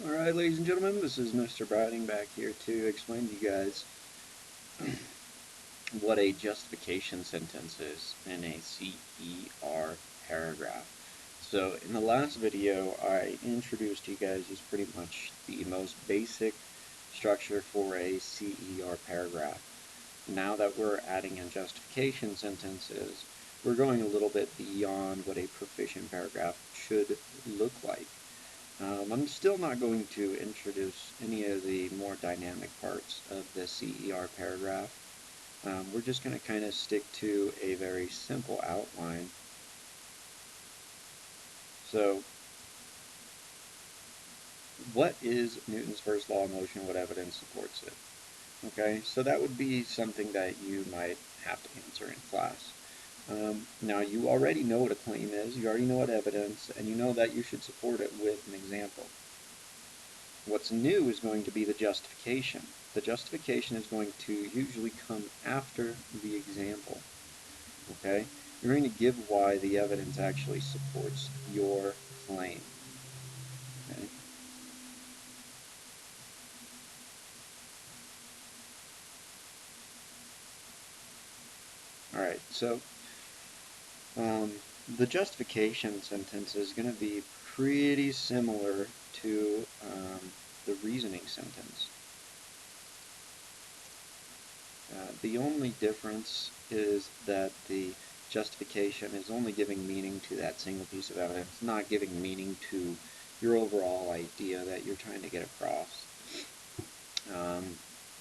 Alright, ladies and gentlemen, this is Mr. Browning back here to explain to you guys what a justification sentence is in a CER paragraph. So in the last video, I introduced you guys as pretty much the most basic structure for a CER paragraph. Now that we're adding in justification sentences, we're going a little bit beyond what a proficient paragraph should look like. I'm still not going to introduce any of the more dynamic parts of the CER paragraph. We're just going to kind of stick to a very simple outline. So, what is Newton's first law of motion? What evidence supports it? Okay, so that would be something that you might have to answer in class. Now, you already know what a claim is, you already know what evidence, and you know that you should support it with an example. What's new is going to be the justification. The justification is going to usually come after the example. Okay? You're going to give why the evidence actually supports your claim. Okay? Alright, so the justification sentence is going to be pretty similar to the reasoning sentence. The only difference is that the justification is only giving meaning to that single piece of evidence, not giving meaning to your overall idea that you're trying to get across.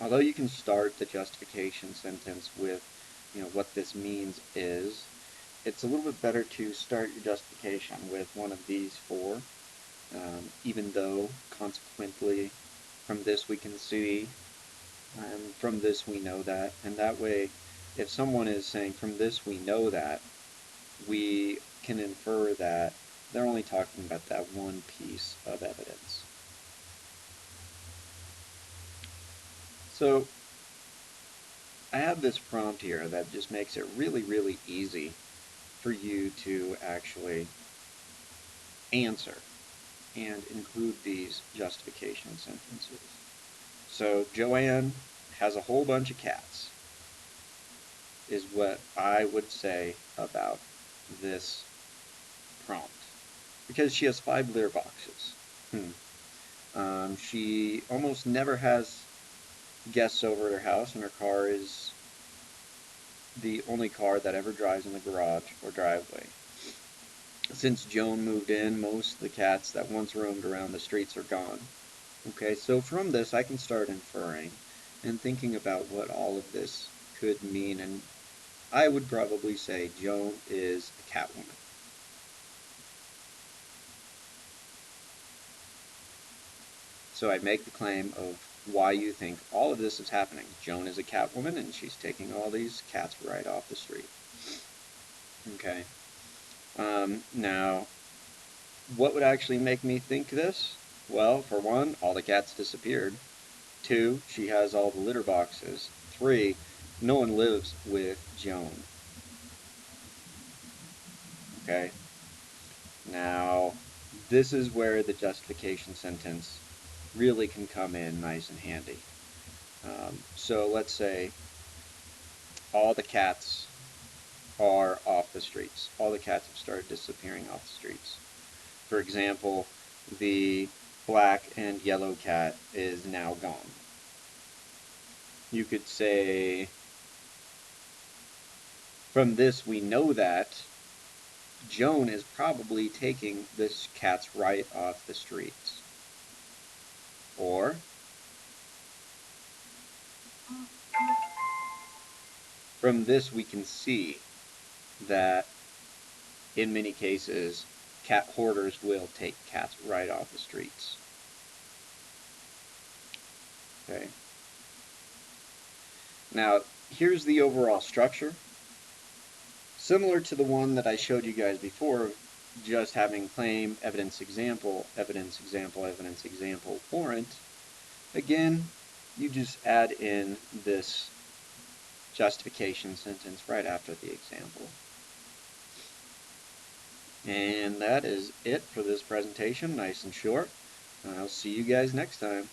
Although you can start the justification sentence with, what this means is, it's a little bit better to start your justification with one of these four, even though consequently from this we can see, and from this we know that, and that way if someone is saying from this we know that, we can infer that they're only talking about that one piece of evidence. So I have this prompt here that just makes it really, really easy for you to actually answer and include these justification sentences. So Joanne has a whole bunch of cats, is what I would say about this prompt, because she has 5 litter boxes. She almost never has guests over at her house, and her car is the only car that ever drives in the garage or driveway. Since Joan moved in, most of the cats that once roamed around the streets are gone. Okay, so from this I can start inferring and thinking about what all of this could mean, and I would probably say Joan is a catwoman. So I make the claim of why you think all of this is happening. Joan is a catwoman and she's taking all these cats right off the street. Okay. Now, what would actually make me think this? Well, for one, all the cats disappeared. 2, she has all the litter boxes. 3, no one lives with Joan. Okay? Now, this is where the justification sentence really can come in nice and handy. So let's say all the cats are off the streets. All the cats have started disappearing off the streets. For example, the black and yellow cat is now gone. You could say, from this we know that Joan is probably taking this cat's right off the streets. Or, from this we can see that in many cases cat hoarders will take cats right off the streets. Okay. Now, here's the overall structure. Similar to the one that I showed you guys before, just having claim, evidence, example, evidence, example, evidence, example, warrant. Again, you just add in this justification sentence right after the example. And that is it for this presentation, nice and short. I'll see you guys next time.